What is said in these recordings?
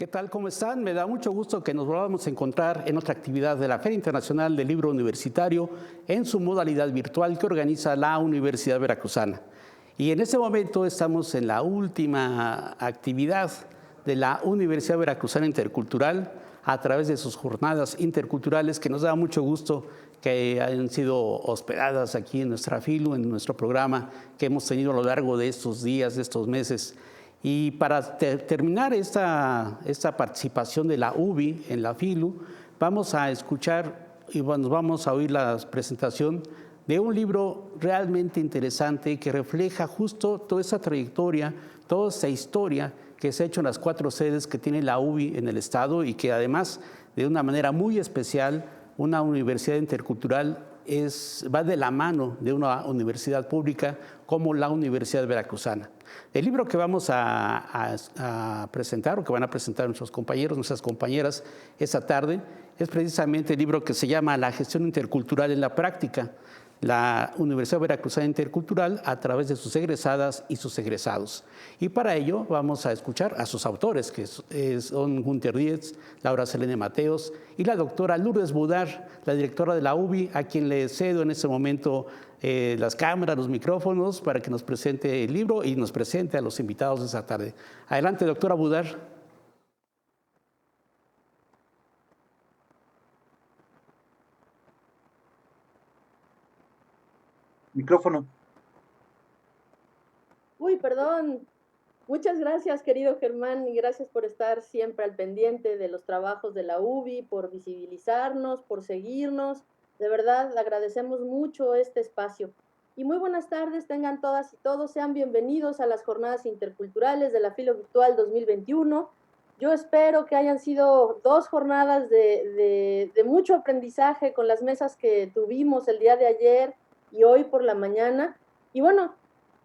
¿Qué tal? ¿Cómo están? Me da mucho gusto que nos volvamos a encontrar en otra actividad de la Feria Internacional del Libro Universitario en su modalidad virtual que organiza la Universidad Veracruzana. Y en este momento estamos en la última actividad de la Universidad Veracruzana Intercultural a través de sus jornadas interculturales, que nos da mucho gusto que hayan sido hospedadas aquí en nuestra FILU, en nuestro programa que hemos tenido a lo largo de estos días, de estos meses. Y para terminar esta participación de la UBI en la FILU, vamos a escuchar y nos vamos a oír la presentación de un libro realmente interesante que refleja justo toda esa trayectoria, toda esa historia que se ha hecho en las 4 sedes que tiene la UBI en el estado y que además, de una manera muy especial, una universidad intercultural va de la mano de una universidad pública como la Universidad Veracruzana. El libro que vamos a presentar, o que van a presentar nuestros compañeros, nuestras compañeras esta tarde, es precisamente el libro que se llama La gestión intercultural en la práctica, la Universidad Veracruzana Intercultural a través de sus egresadas y sus egresados. Y para ello vamos a escuchar a sus autores, que son Gunter Dietz, Laura Selene Mateos y la doctora Lourdes Budar, la directora de la UBI, a quien le cedo en este momento las cámaras, los micrófonos, para que nos presente el libro y nos presente a los invitados de esta tarde. Adelante, doctora Budar. Micrófono. Uy, perdón. Muchas gracias, querido Germán, y gracias por estar siempre al pendiente de los trabajos de la UBI, por visibilizarnos, por seguirnos. De verdad, agradecemos mucho este espacio. Y muy buenas tardes, tengan todas y todos. Sean bienvenidos a las jornadas interculturales de la FILU Virtual 2021. Yo espero que hayan sido 2 jornadas de mucho aprendizaje con las mesas que tuvimos el día de ayer y hoy por la mañana. Y bueno,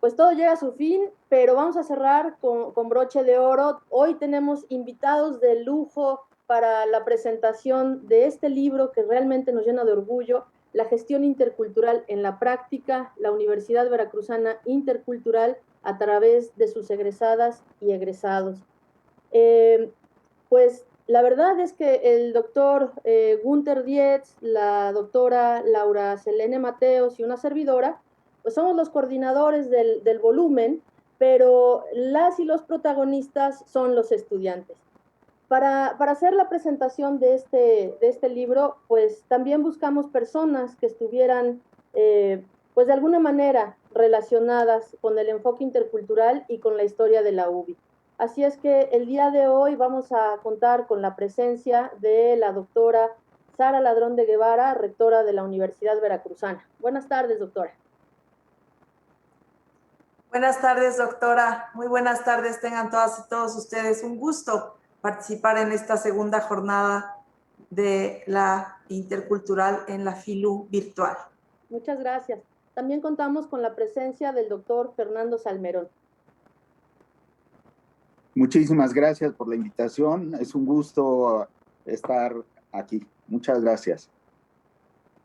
pues todo llega a su fin, pero vamos a cerrar con broche de oro. Hoy tenemos invitados de lujo para la presentación de este libro que realmente nos llena de orgullo, La gestión intercultural en la práctica, la Universidad Veracruzana Intercultural a través de sus egresadas y egresados. Pues la verdad es que el doctor Gunter Dietz, la doctora Laura Selene Mateos y una servidora, pues somos los coordinadores del volumen, pero las y los protagonistas son los estudiantes. Para hacer la presentación de este libro, pues también buscamos personas que estuvieran, pues de alguna manera relacionadas con el enfoque intercultural y con la historia de la UBI. Así es que el día de hoy vamos a contar con la presencia de la doctora Sara Ladrón de Guevara, rectora de la Universidad Veracruzana. Buenas tardes, doctora. Buenas tardes, doctora. Muy buenas tardes tengan todas y todos ustedes. Un gusto participar en esta segunda jornada de la intercultural en la FILU virtual. Muchas gracias. También contamos con la presencia del doctor Fernando Salmerón. Muchísimas gracias por la invitación. Es un gusto estar aquí. Muchas gracias.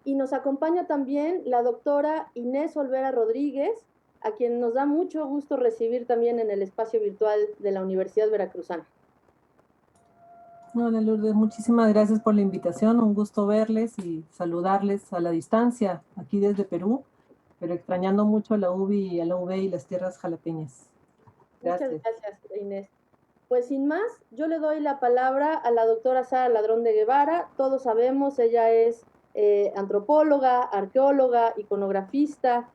Y nos acompaña también la doctora Inés Olvera Rodríguez, a quien nos da mucho gusto recibir también en el espacio virtual de la Universidad Veracruzana. Hola Lourdes, muchísimas gracias por la invitación. Un gusto verles y saludarles a la distancia, aquí desde Perú, pero extrañando mucho a la UBI, a la UB y las tierras jalapeñas. Gracias. Muchas gracias, Inés. Pues sin más, yo le doy la palabra a la doctora Sara Ladrón de Guevara. Todos sabemos, ella es antropóloga, arqueóloga, iconografista,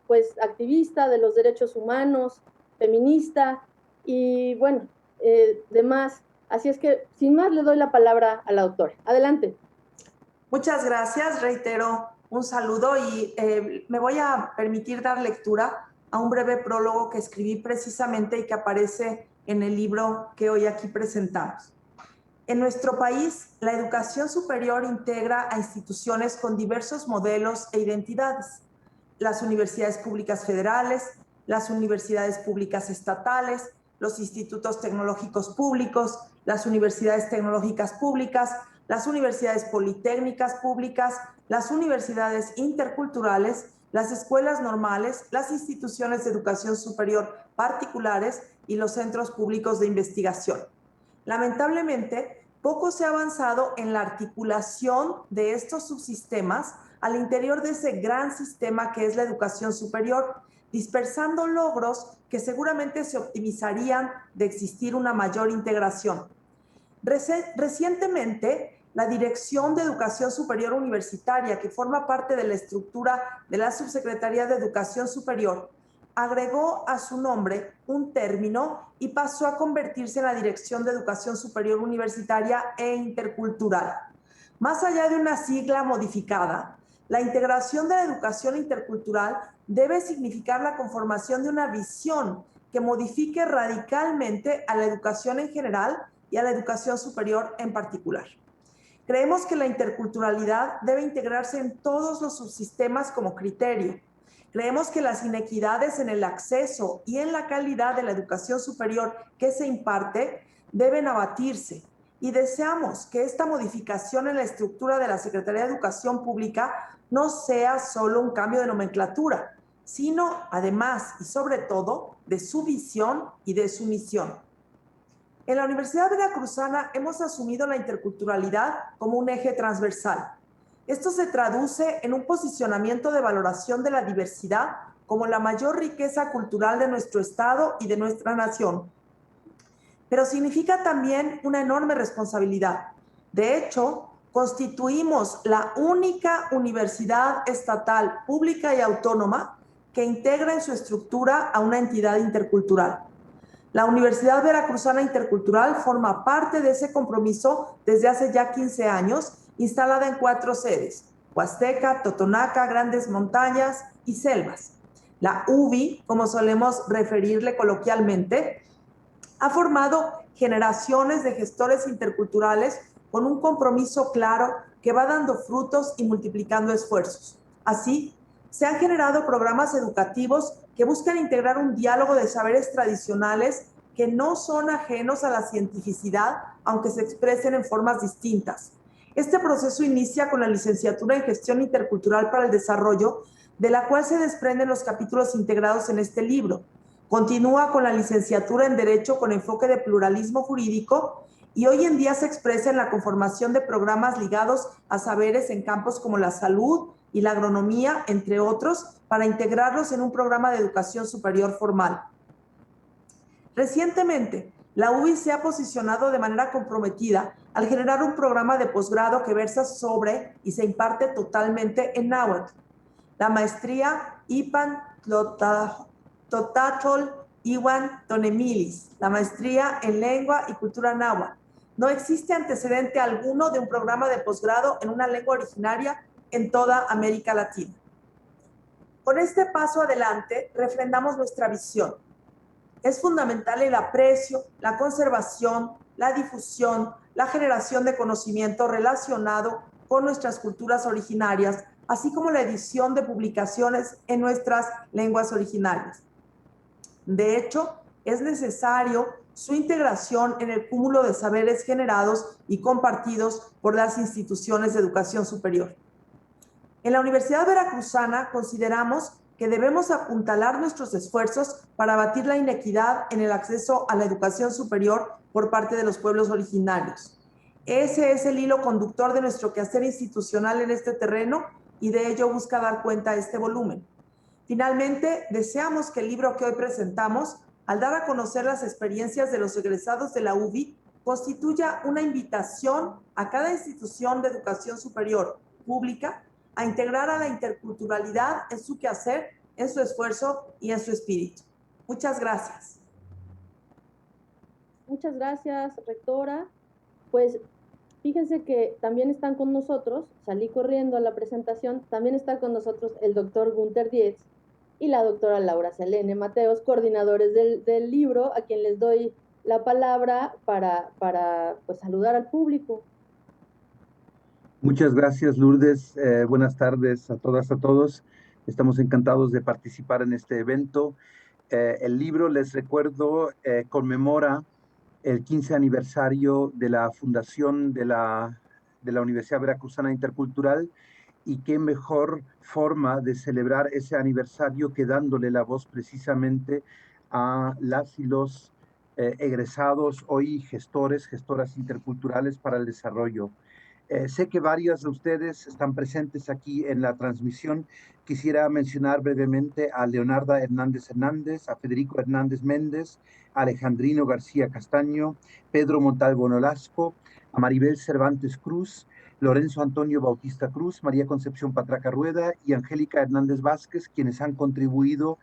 pues activista de los derechos humanos, feminista y bueno, demás. Así es que sin más le doy la palabra a la doctora. Adelante. Muchas gracias, reitero un saludo y me voy a permitir dar lectura a un breve prólogo que escribí precisamente y que aparece en el libro que hoy aquí presentamos. En nuestro país, la educación superior integra a instituciones con diversos modelos e identidades. Las universidades públicas federales, las universidades públicas estatales, los institutos tecnológicos públicos, las universidades tecnológicas públicas, las universidades politécnicas públicas, las universidades interculturales, las escuelas normales, las instituciones de educación superior particulares y los centros públicos de investigación. Lamentablemente, poco se ha avanzado en la articulación de estos subsistemas al interior de ese gran sistema que es la educación superior, dispersando logros que seguramente se optimizarían de existir una mayor integración. Recientemente, la Dirección de Educación Superior Universitaria, que forma parte de la estructura de la Subsecretaría de Educación Superior, agregó a su nombre un término y pasó a convertirse en la Dirección de Educación Superior Universitaria e Intercultural. Más allá de una sigla modificada, la integración de la educación intercultural debe significar la conformación de una visión que modifique radicalmente a la educación en general y a la educación superior en particular. Creemos que la interculturalidad debe integrarse en todos los subsistemas como criterio. Creemos que las inequidades en el acceso y en la calidad de la educación superior que se imparte deben abatirse y deseamos que esta modificación en la estructura de la Secretaría de Educación Pública no sea solo un cambio de nomenclatura, sino además y sobre todo de su visión y de su misión. En la Universidad Veracruzana hemos asumido la interculturalidad como un eje transversal. Esto se traduce en un posicionamiento de valoración de la diversidad como la mayor riqueza cultural de nuestro Estado y de nuestra nación. Pero significa también una enorme responsabilidad. De hecho, constituimos la única universidad estatal pública y autónoma que integra en su estructura a una entidad intercultural. La Universidad Veracruzana Intercultural forma parte de ese compromiso desde hace ya 15 años, instalada en 4 sedes: Huasteca, Totonaca, Grandes Montañas y Selvas. La UBI, como solemos referirle coloquialmente, ha formado generaciones de gestores interculturales con un compromiso claro que va dando frutos y multiplicando esfuerzos. Así, se han generado programas educativos que buscan integrar un diálogo de saberes tradicionales que no son ajenos a la cientificidad, aunque se expresen en formas distintas. Este proceso inicia con la licenciatura en Gestión Intercultural para el Desarrollo, de la cual se desprenden los capítulos integrados en este libro. Continúa con la licenciatura en Derecho con enfoque de pluralismo jurídico y hoy en día se expresa en la conformación de programas ligados a saberes en campos como la salud y la agronomía, entre otros, para integrarlos en un programa de educación superior formal. Recientemente, la UBI se ha posicionado de manera comprometida al generar un programa de posgrado que versa sobre y se imparte totalmente en náhuatl. La maestría Ipan Totatol Iwan Tonemilis, la maestría en lengua y cultura náhuatl. No existe antecedente alguno de un programa de posgrado en una lengua originaria en toda América Latina. Con este paso adelante, refrendamos nuestra visión. Es fundamental el aprecio, la conservación, la difusión, la generación de conocimiento relacionado con nuestras culturas originarias, así como la edición de publicaciones en nuestras lenguas originarias. De hecho, es necesario su integración en el cúmulo de saberes generados y compartidos por las instituciones de educación superior. En la Universidad Veracruzana consideramos que debemos apuntalar nuestros esfuerzos para abatir la inequidad en el acceso a la educación superior por parte de los pueblos originarios. Ese es el hilo conductor de nuestro quehacer institucional en este terreno y de ello busca dar cuenta este volumen. Finalmente, deseamos que el libro que hoy presentamos, al dar a conocer las experiencias de los egresados de la UBI, constituya una invitación a cada institución de educación superior pública a integrar a la interculturalidad en su quehacer, en su esfuerzo y en su espíritu. Muchas gracias. Muchas gracias, rectora. Pues fíjense que también están con nosotros, salí corriendo a la presentación, también está con nosotros el doctor Gunther Dietz y la doctora Laura Selene Mateos, coordinadores del libro, a quien les doy la palabra para pues, saludar al público. Muchas gracias, Lourdes. Buenas tardes a todas, a todos. Estamos encantados de participar en este evento. El libro, les recuerdo, conmemora el 15 aniversario de la fundación de la Universidad Veracruzana Intercultural, y qué mejor forma de celebrar ese aniversario que dándole la voz precisamente a las y los egresados, hoy gestores, gestoras interculturales para el desarrollo. Sé que varios de ustedes están presentes aquí en la transmisión. Quisiera mencionar brevemente a Leonarda Hernández Hernández, a Federico Hernández Méndez, a Alejandrino García Castaño, Pedro Montalvo Nolasco, a Maribel Cervantes Cruz, Lorenzo Antonio Bautista Cruz, María Concepción Patraca Rueda y Angélica Hernández Vázquez, quienes han contribuido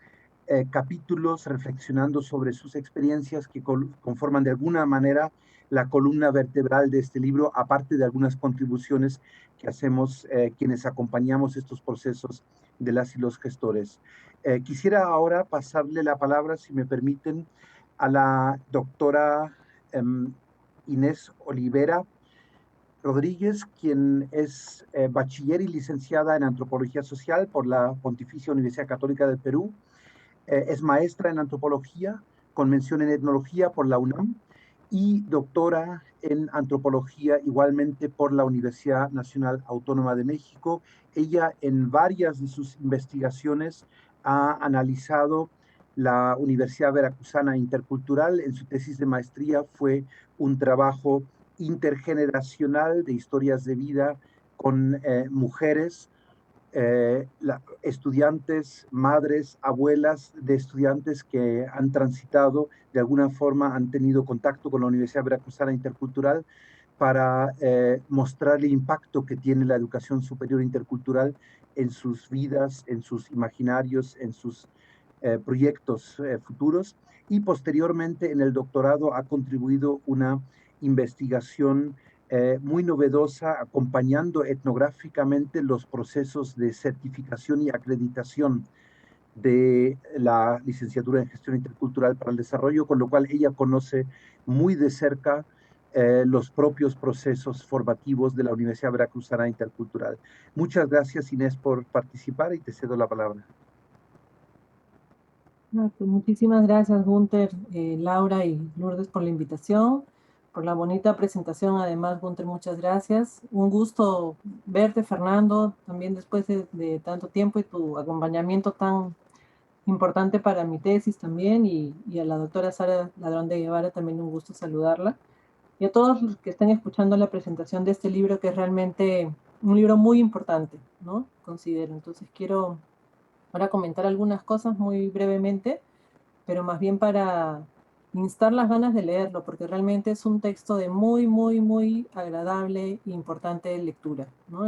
capítulos reflexionando sobre sus experiencias que conforman de alguna manera la columna vertebral de este libro, aparte de algunas contribuciones que hacemos quienes acompañamos estos procesos de las y los gestores. Quisiera ahora pasarle la palabra, si me permiten, a la doctora Inés Olivera Rodríguez, quien es bachiller y licenciada en Antropología Social por la Pontificia Universidad Católica del Perú. Es maestra en Antropología, con mención en Etnología por la UNAM, y doctora en Antropología igualmente por la Universidad Nacional Autónoma de México. Ella en varias de sus investigaciones ha analizado la Universidad Veracruzana Intercultural. En su tesis de maestría fue un trabajo intergeneracional de historias de vida con mujeres, estudiantes, madres, abuelas de estudiantes que han transitado, de alguna forma han tenido contacto con la Universidad Veracruzana Intercultural para mostrar el impacto que tiene la educación superior intercultural en sus vidas, en sus imaginarios, en sus proyectos futuros. Y posteriormente en el doctorado ha contribuido una investigación muy novedosa, acompañando etnográficamente los procesos de certificación y acreditación de la licenciatura en Gestión Intercultural para el Desarrollo, con lo cual ella conoce muy de cerca los propios procesos formativos de la Universidad Veracruzana Intercultural. Muchas gracias, Inés, por participar y te cedo la palabra. Pues muchísimas gracias, Gunther, Laura y Lourdes por la invitación, por la bonita presentación. Además, Gunther, muchas gracias. Un gusto verte, Fernando, también después de tanto tiempo y tu acompañamiento tan importante para mi tesis también, y a la doctora Sara Ladrón de Guevara también un gusto saludarla. Y a todos los que estén escuchando la presentación de este libro, que es realmente un libro muy importante, ¿no? Considero. Entonces quiero ahora comentar algunas cosas muy brevemente, pero más bien para instar las ganas de leerlo, porque realmente es un texto de muy agradable e importante lectura, ¿no?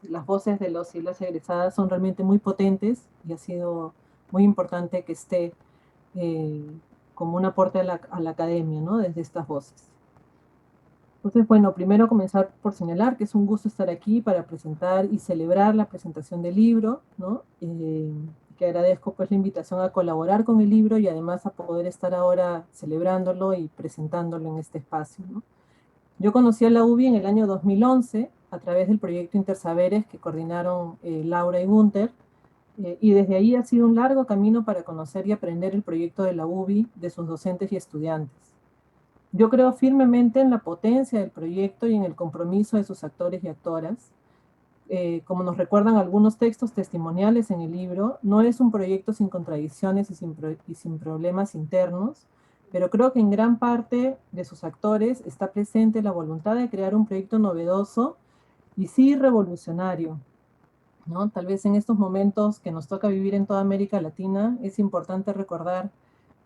Las voces de los y las egresadas son realmente muy potentes y ha sido muy importante que esté como un aporte a la academia, ¿no? Desde estas voces. Entonces, bueno, primero comenzar por señalar que es un gusto estar aquí para presentar y celebrar la presentación del libro, ¿no? Que agradezco pues la invitación a colaborar con el libro y además a poder estar ahora celebrándolo y presentándolo en este espacio, ¿no? Yo conocí a la UBI en el año 2011 a través del proyecto Intersaberes que coordinaron Laura y Gunther, y desde ahí ha sido un largo camino para conocer y aprender el proyecto de la UBI, de sus docentes y estudiantes. Yo creo firmemente en la potencia del proyecto y en el compromiso de sus actores y actoras. Como nos recuerdan algunos textos testimoniales en el libro, no es un proyecto sin contradicciones y sin problemas internos, pero creo que en gran parte de sus actores está presente la voluntad de crear un proyecto novedoso y sí revolucionario, ¿no? Tal vez en estos momentos que nos toca vivir en toda América Latina, es importante recordar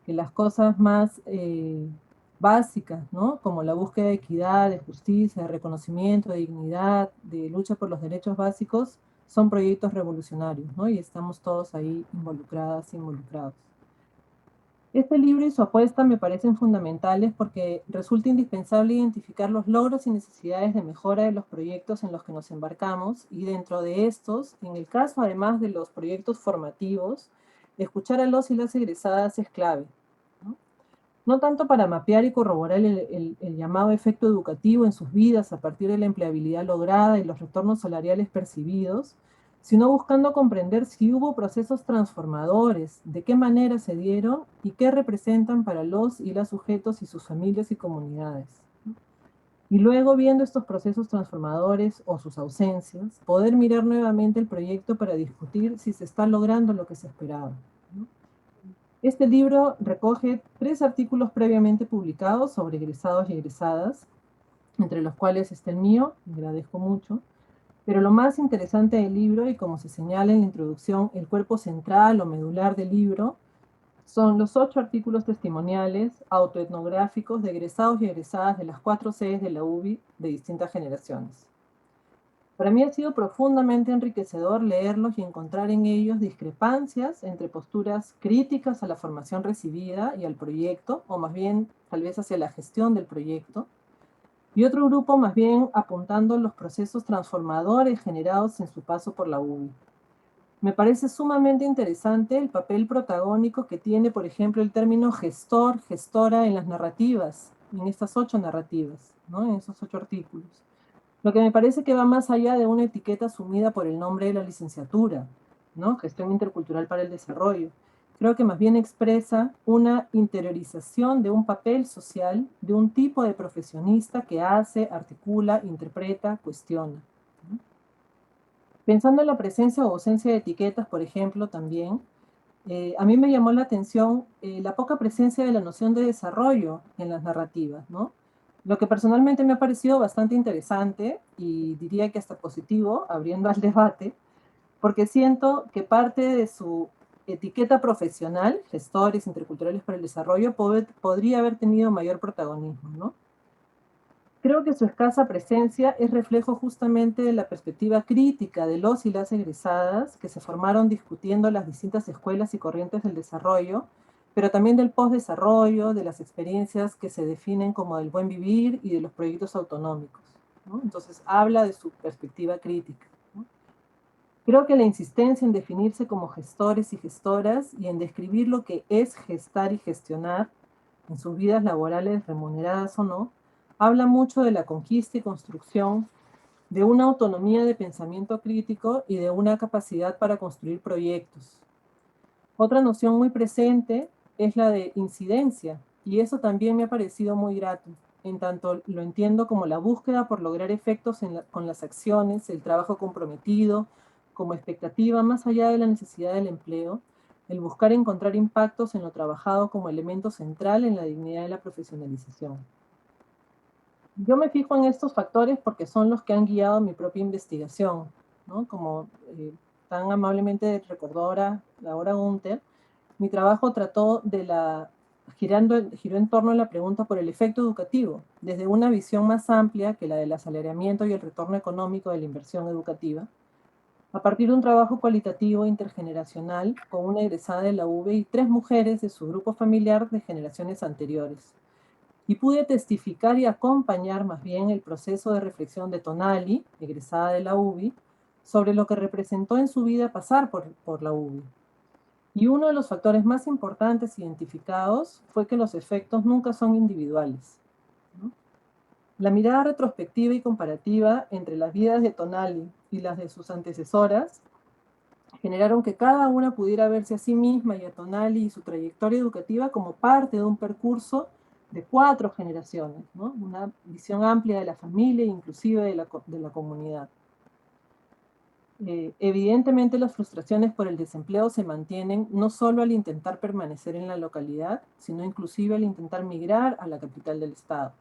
que las cosas más básicas, ¿no? Como la búsqueda de equidad, de justicia, de reconocimiento, de dignidad, de lucha por los derechos básicos, son proyectos revolucionarios, ¿no? Y estamos todos ahí involucradas e involucrados. Este libro y su apuesta me parecen fundamentales porque resulta indispensable identificar los logros y necesidades de mejora de los proyectos en los que nos embarcamos, y dentro de estos, en el caso además de los proyectos formativos, escuchar a los y las egresadas es clave. No tanto para mapear y corroborar el llamado efecto educativo en sus vidas a partir de la empleabilidad lograda y los retornos salariales percibidos, sino buscando comprender si hubo procesos transformadores, de qué manera se dieron y qué representan para los y las sujetos y sus familias y comunidades. Y luego, viendo estos procesos transformadores o sus ausencias, poder mirar nuevamente el proyecto para discutir si se está logrando lo que se esperaba, ¿no? Este libro recoge 3 artículos previamente publicados sobre egresados y egresadas, entre los cuales está el mío, le agradezco mucho. Pero lo más interesante del libro, y como se señala en la introducción, el cuerpo central o medular del libro, son los 8 artículos testimoniales autoetnográficos de egresados y egresadas de las 4 sedes de la UBI de distintas generaciones. Para mí ha sido profundamente enriquecedor leerlos y encontrar en ellos discrepancias entre posturas críticas a la formación recibida y al proyecto, o más bien tal vez hacia la gestión del proyecto, y otro grupo más bien apuntando los procesos transformadores generados en su paso por la UBI. Me parece sumamente interesante el papel protagónico que tiene, por ejemplo, el término gestor, gestora en las narrativas, en estas 8 narrativas, ¿no? En esos 8 artículos. Lo que me parece que va más allá de una etiqueta asumida por el nombre de la licenciatura, ¿no? Gestión Intercultural para el Desarrollo. Creo que más bien expresa una interiorización de un papel social, de un tipo de profesionista que hace, articula, interpreta, cuestiona. Pensando en la presencia o ausencia de etiquetas, por ejemplo, también, a mí me llamó la atención la poca presencia de la noción de desarrollo en las narrativas, ¿no? Lo que personalmente me ha parecido bastante interesante y diría que hasta positivo, abriendo al debate, porque siento que parte de su etiqueta profesional, gestores interculturales para el desarrollo, podría haber tenido mayor protagonismo, ¿no? Creo que su escasa presencia es reflejo justamente de la perspectiva crítica de los y las egresadas que se formaron discutiendo las distintas escuelas y corrientes del desarrollo, pero también del postdesarrollo, de las experiencias que se definen como del buen vivir y de los proyectos autonómicos, ¿no? Entonces habla de su perspectiva crítica, ¿no? Creo que la insistencia en definirse como gestores y gestoras y en describir lo que es gestar y gestionar en sus vidas laborales, remuneradas o no, habla mucho de la conquista y construcción de una autonomía de pensamiento crítico y de una capacidad para construir proyectos. Otra noción muy presente es la de incidencia, y eso también me ha parecido muy grato, en tanto lo entiendo como la búsqueda por lograr efectos con las acciones, el trabajo comprometido, como expectativa más allá de la necesidad del empleo, el buscar encontrar impactos en lo trabajado como elemento central en la dignidad de la profesionalización. Yo me fijo en estos factores porque son los que han guiado mi propia investigación, ¿no? Como tan amablemente recordó ahora Laura Gunther, mi trabajo giró en torno a la pregunta por el efecto educativo, desde una visión más amplia que la del asalariamiento y el retorno económico de la inversión educativa, a partir de un trabajo cualitativo intergeneracional con una egresada de la UB y 3 mujeres de su grupo familiar de generaciones anteriores. Y pude testificar y acompañar más bien el proceso de reflexión de Tonali, egresada de la UBI, sobre lo que representó en su vida pasar por la UBI. Y uno de los factores más importantes identificados fue que los efectos nunca son individuales, ¿no? La mirada retrospectiva y comparativa entre las vidas de Tonali y las de sus antecesoras generaron que cada una pudiera verse a sí misma y a Tonali y su trayectoria educativa como parte de un percurso de 4 generaciones, ¿no? Una visión amplia de la familia e inclusive de la comunidad. Evidentemente las frustraciones por el desempleo se mantienen no solo al intentar permanecer en la localidad, sino inclusive al intentar migrar a la capital del estado.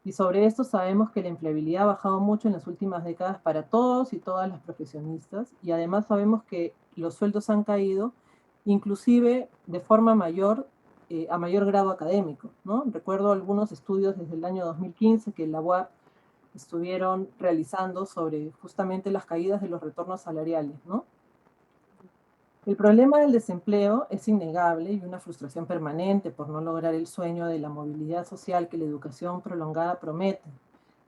Y sobre esto sabemos que la empleabilidad ha bajado mucho en las últimas décadas para todos y todas las profesionistas, y además sabemos que los sueldos han caído, inclusive de forma mayor, a mayor grado académico, ¿no? Recuerdo algunos estudios desde el año 2015 que la UAP estuvieron realizando sobre justamente las caídas de los retornos salariales, ¿no? El problema del desempleo es innegable y una frustración permanente por no lograr el sueño de la movilidad social que la educación prolongada promete.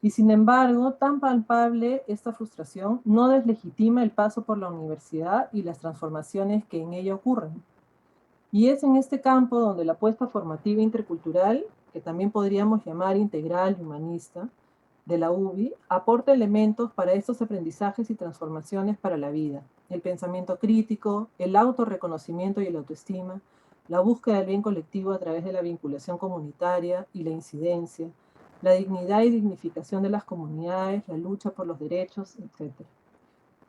Y sin embargo, tan palpable esta frustración no deslegitima el paso por la universidad y las transformaciones que en ella ocurren. Y es en este campo donde la apuesta formativa intercultural, que también podríamos llamar integral y humanista, de la UBI, aporta elementos para estos aprendizajes y transformaciones para la vida. El pensamiento crítico, el autorreconocimiento y el autoestima, la búsqueda del bien colectivo a través de la vinculación comunitaria y la incidencia, la dignidad y dignificación de las comunidades, la lucha por los derechos, etc.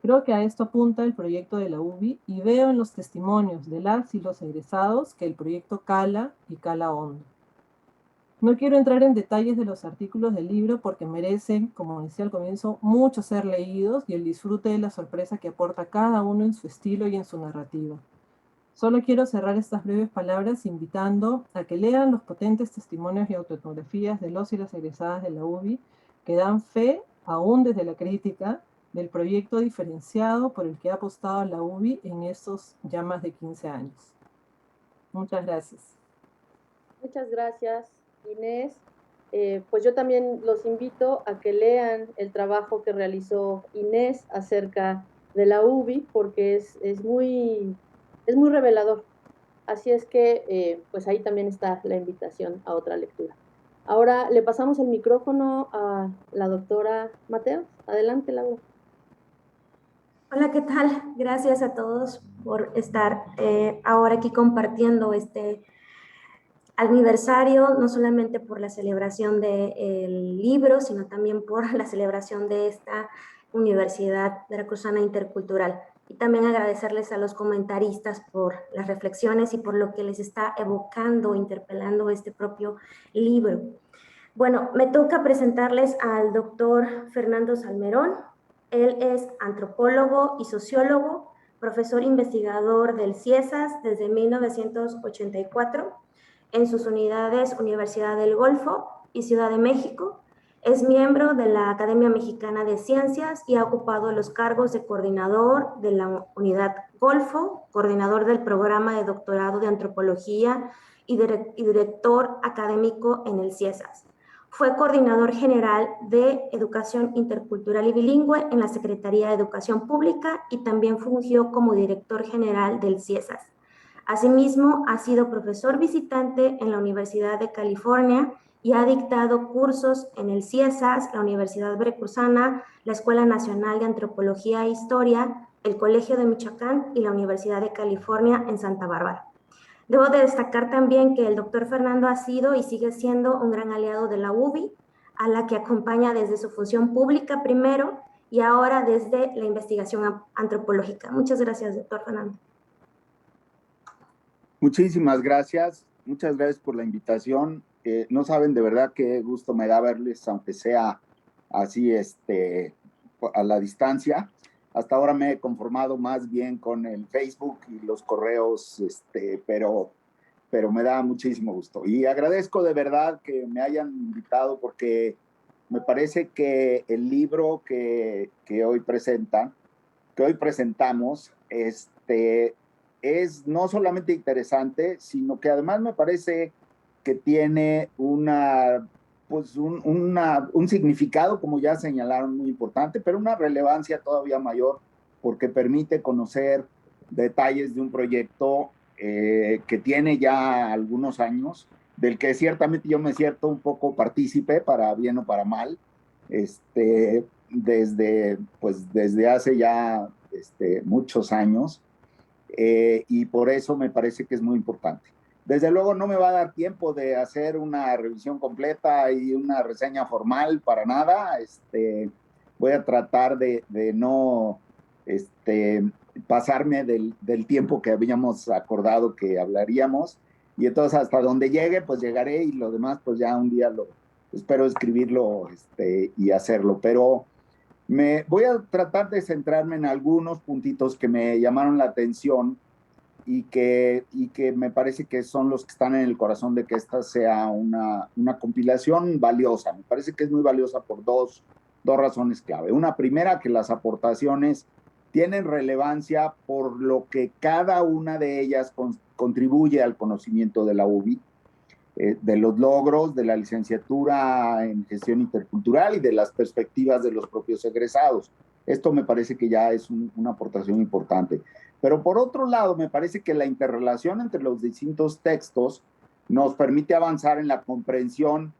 Creo que a esto apunta el proyecto de la UBI y veo en los testimonios de las y los egresados que el proyecto cala y cala hondo. No quiero entrar en detalles de los artículos del libro porque merecen, como decía al comienzo, mucho ser leídos y el disfrute de la sorpresa que aporta cada uno en su estilo y en su narrativa. Solo quiero cerrar estas breves palabras invitando a que lean los potentes testimonios y autoetnografías de los y las egresadas de la UBI que dan fe, aún desde la crítica, del proyecto diferenciado por el que ha apostado la UBI en estos ya más de 15 años. Muchas gracias. Muchas gracias, Inés. Pues yo también los invito a que lean el trabajo que realizó Inés acerca de la UBI, porque es muy revelador. Así es que, pues ahí también está la invitación a otra lectura. Ahora le pasamos el micrófono a la doctora Mateos. Adelante, Laura. Hola, ¿qué tal? Gracias a todos por estar ahora aquí compartiendo este aniversario, no solamente por la celebración del libro, sino también por la celebración de esta Universidad Veracruzana Intercultural. Y también agradecerles a los comentaristas por las reflexiones y por lo que les está evocando, interpelando este propio libro. Bueno, me toca presentarles al doctor Fernando Salmerón. Él es antropólogo y sociólogo, profesor investigador del CIESAS desde 1984 en sus unidades Universidad del Golfo y Ciudad de México. Es miembro de la Academia Mexicana de Ciencias y ha ocupado los cargos de coordinador de la Unidad Golfo, coordinador del programa de doctorado de antropología y director académico en el CIESAS. Fue coordinador general de Educación Intercultural y Bilingüe en la Secretaría de Educación Pública y también fungió como director general del CIESAS. Asimismo, ha sido profesor visitante en la Universidad de California y ha dictado cursos en el CIESAS, la Universidad Veracruzana, la Escuela Nacional de Antropología e Historia, el Colegio de Michoacán y la Universidad de California en Santa Bárbara. Debo de destacar también que el doctor Fernando ha sido y sigue siendo un gran aliado de la UBI, a la que acompaña desde su función pública primero y ahora desde la investigación antropológica. Muchas gracias, doctor Fernando. Muchísimas gracias. Muchas gracias por la invitación. No saben de verdad qué gusto me da verles, aunque sea así a la distancia. Hasta ahora me he conformado más bien con el Facebook y los correos, pero me da muchísimo gusto. Y agradezco de verdad que me hayan invitado porque me parece que el libro que hoy presentamos, es no solamente interesante, sino que además me parece que tiene un significado, como ya señalaron, muy importante, pero una relevancia todavía mayor, porque permite conocer detalles de un proyecto que tiene ya algunos años, del que ciertamente yo me siento un poco partícipe, para bien o para mal, desde hace ya muchos años, y por eso me parece que es muy importante. Desde luego no me va a dar tiempo de hacer una revisión completa y una reseña formal para nada. Voy a tratar de no pasarme del tiempo que habíamos acordado que hablaríamos, y entonces hasta donde llegue pues llegaré, y lo demás pues ya un día espero escribirlo y hacerlo, pero voy a tratar de centrarme en algunos puntitos que me llamaron la atención y que me parece que son los que están en el corazón de que esta sea una compilación valiosa. Me parece que es muy valiosa por dos razones clave. Una primera, que las aportaciones tienen relevancia por lo que cada una de ellas contribuye al conocimiento de la UBI, de los logros de la licenciatura en gestión intercultural y de las perspectivas de los propios egresados. Esto me parece que ya es una aportación importante. Pero por otro lado, me parece que la interrelación entre los distintos textos nos permite avanzar en la comprensión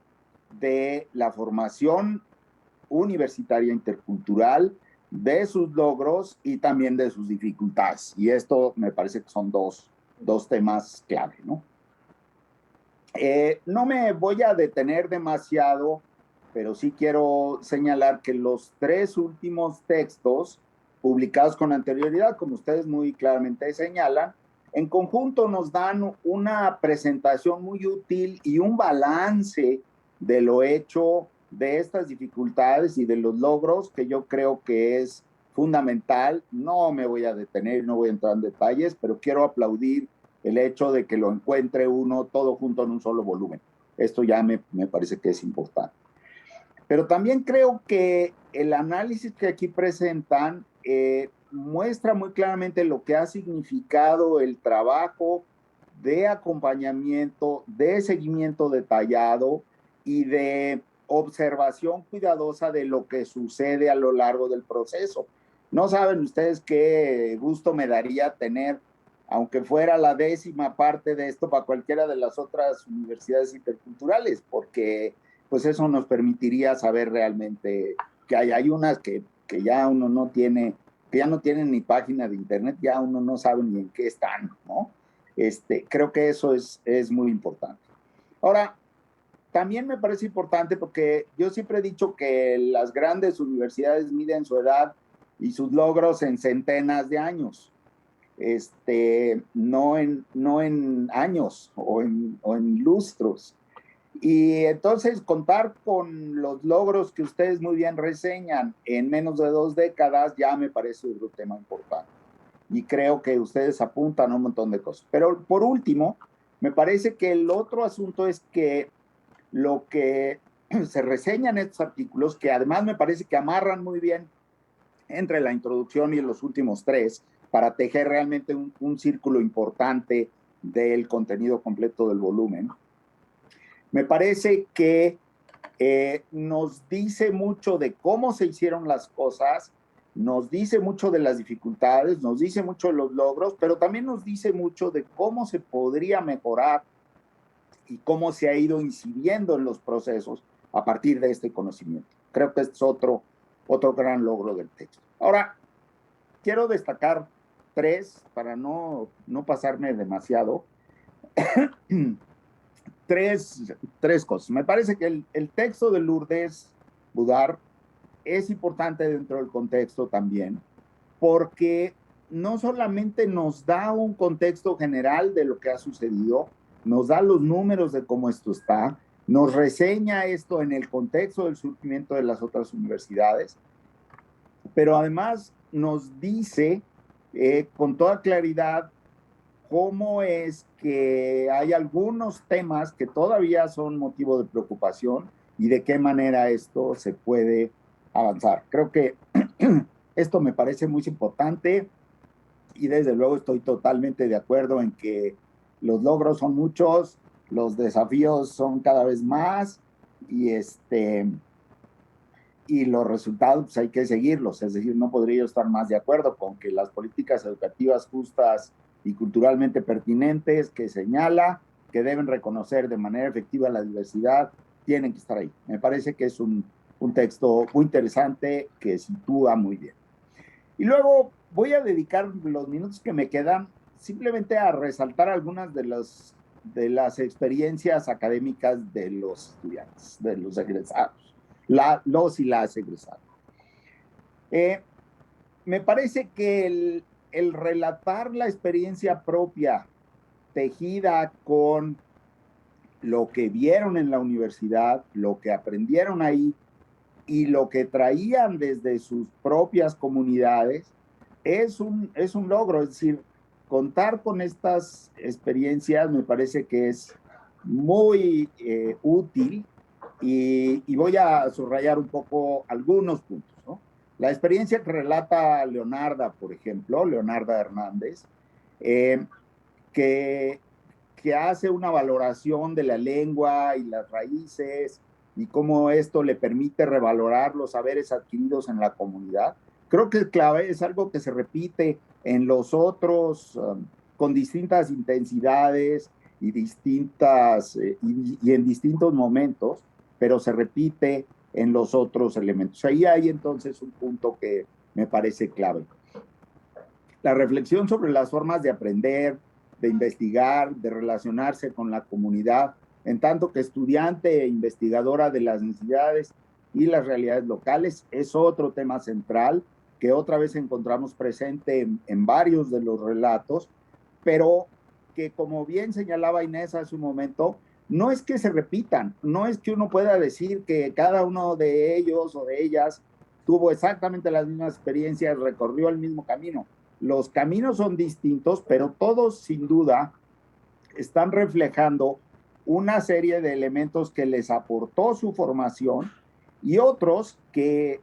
de la formación universitaria intercultural, de sus logros y también de sus dificultades. Y esto me parece que son dos temas clave, ¿no? No me voy a detener demasiado, pero sí quiero señalar que los tres últimos textos publicados con anterioridad, como ustedes muy claramente señalan. En conjunto nos dan una presentación muy útil y un balance de lo hecho, de estas dificultades y de los logros, que yo creo que es fundamental. No me voy a detener, no voy a entrar en detalles, pero quiero aplaudir el hecho de que lo encuentre uno todo junto en un solo volumen. Esto ya me parece que es importante. Pero también creo que el análisis que aquí presentan muestra muy claramente lo que ha significado el trabajo de acompañamiento, de seguimiento detallado y de observación cuidadosa de lo que sucede a lo largo del proceso. No saben ustedes qué gusto me daría tener, aunque fuera la 10ª parte de esto, para cualquiera de las otras universidades interculturales, porque pues eso nos permitiría saber realmente que hay unas que ya uno no tiene, que ya no tienen ni página de internet, ya uno no sabe ni en qué están, ¿no? Creo que eso es muy importante. Ahora, también me parece importante porque yo siempre he dicho que las grandes universidades miden su edad y sus logros en centenas de años, no en años o en lustros. Y entonces contar con los logros que ustedes muy bien reseñan en menos de 2 décadas ya me parece otro tema importante. Y creo que ustedes apuntan a un montón de cosas. Pero por último, me parece que el otro asunto es que lo que se reseña en estos artículos, que además me parece que amarran muy bien entre la introducción y los últimos 3, para tejer realmente un círculo importante del contenido completo del volumen. Me parece que nos dice mucho de cómo se hicieron las cosas, nos dice mucho de las dificultades, nos dice mucho de los logros, pero también nos dice mucho de cómo se podría mejorar y cómo se ha ido incidiendo en los procesos a partir de este conocimiento. Creo que este es otro gran logro del texto. Ahora, quiero destacar 3 para no pasarme demasiado. Tres cosas. Me parece que el texto de Lourdes Budar es importante dentro del contexto también, porque no solamente nos da un contexto general de lo que ha sucedido, nos da los números de cómo esto está, nos reseña esto en el contexto del surgimiento de las otras universidades, pero además nos dice con toda claridad cómo es que hay algunos temas que todavía son motivo de preocupación y de qué manera esto se puede avanzar. Creo que esto me parece muy importante y desde luego estoy totalmente de acuerdo en que los logros son muchos, los desafíos son cada vez más y los resultados pues hay que seguirlos. Es decir, no podría yo estar más de acuerdo con que las políticas educativas justas y culturalmente pertinentes que señala que deben reconocer de manera efectiva la diversidad, tienen que estar ahí. Me parece que es un texto muy interesante que sitúa muy bien. Y luego voy a dedicar los minutos que me quedan simplemente a resaltar algunas de las experiencias académicas de los estudiantes, de los egresados, los y las egresadas. Me parece que el relatar la experiencia propia tejida con lo que vieron en la universidad, lo que aprendieron ahí y lo que traían desde sus propias comunidades es un logro. Es decir, contar con estas experiencias me parece que es muy útil y voy a subrayar un poco algunos puntos, ¿no? La experiencia que relata Leonarda, por ejemplo, Leonarda Hernández, que hace una valoración de la lengua y las raíces y cómo esto le permite revalorar los saberes adquiridos en la comunidad. Creo que es clave, es algo que se repite en los otros con distintas intensidades y en distintos momentos, pero se repite en los otros elementos. Ahí hay entonces un punto que me parece clave. La reflexión sobre las formas de aprender, de investigar, de relacionarse con la comunidad, en tanto que estudiante e investigadora de las necesidades y las realidades locales, es otro tema central que otra vez encontramos presente en varios de los relatos, pero que, como bien señalaba Inés hace un momento, no es que se repitan, no es que uno pueda decir que cada uno de ellos o de ellas tuvo exactamente las mismas experiencias, recorrió el mismo camino. Los caminos son distintos, pero todos sin duda están reflejando una serie de elementos que les aportó su formación y otros que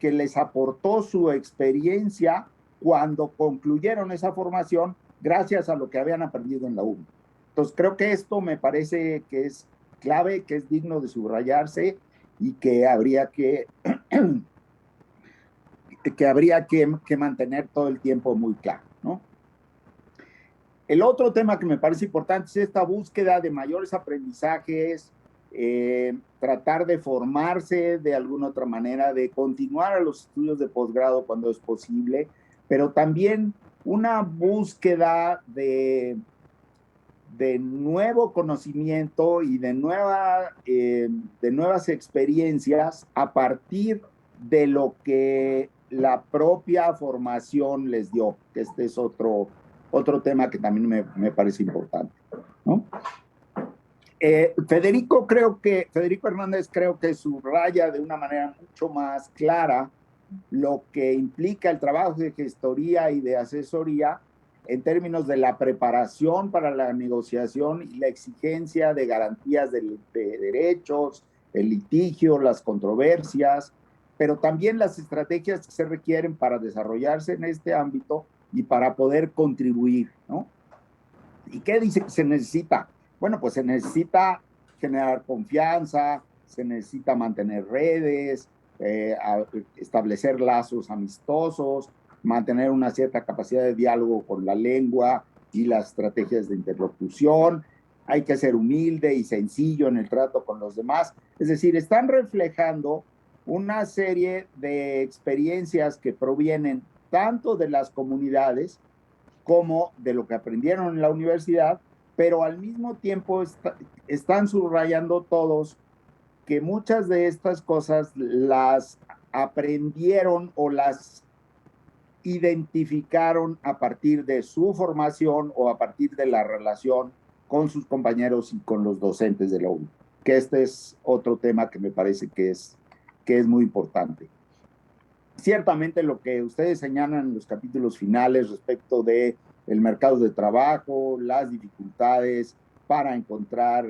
les aportó su experiencia cuando concluyeron esa formación gracias a lo que habían aprendido en la UBI. Entonces creo que esto me parece que es clave, que es digno de subrayarse y que habría que mantener todo el tiempo muy claro, ¿no? El otro tema que me parece importante es esta búsqueda de mayores aprendizajes, tratar de formarse de alguna otra manera, de continuar a los estudios de posgrado cuando es posible, pero también una búsqueda de nuevo conocimiento y de nuevas experiencias a partir de lo que la propia formación les dio, que este es otro tema que también me parece importante, ¿no? Federico Hernández creo que subraya de una manera mucho más clara lo que implica el trabajo de gestoría y de asesoría en términos de la preparación para la negociación y la exigencia de garantías de derechos, el litigio, las controversias, pero también las estrategias que se requieren para desarrollarse en este ámbito y para poder contribuir, ¿no? ¿Y qué dice que se necesita? Bueno, pues se necesita generar confianza, se necesita mantener redes, establecer lazos amistosos, mantener una cierta capacidad de diálogo con la lengua y las estrategias de interlocución. Hay que ser humilde y sencillo en el trato con los demás. Es decir, están reflejando una serie de experiencias que provienen tanto de las comunidades como de lo que aprendieron en la universidad, pero al mismo tiempo están subrayando todos que muchas de estas cosas las aprendieron o las identificaron a partir de su formación o a partir de la relación con sus compañeros y con los docentes de la UNI, que este es otro tema que me parece que es muy importante. Ciertamente lo que ustedes señalan en los capítulos finales respecto de el mercado de trabajo, las dificultades para encontrar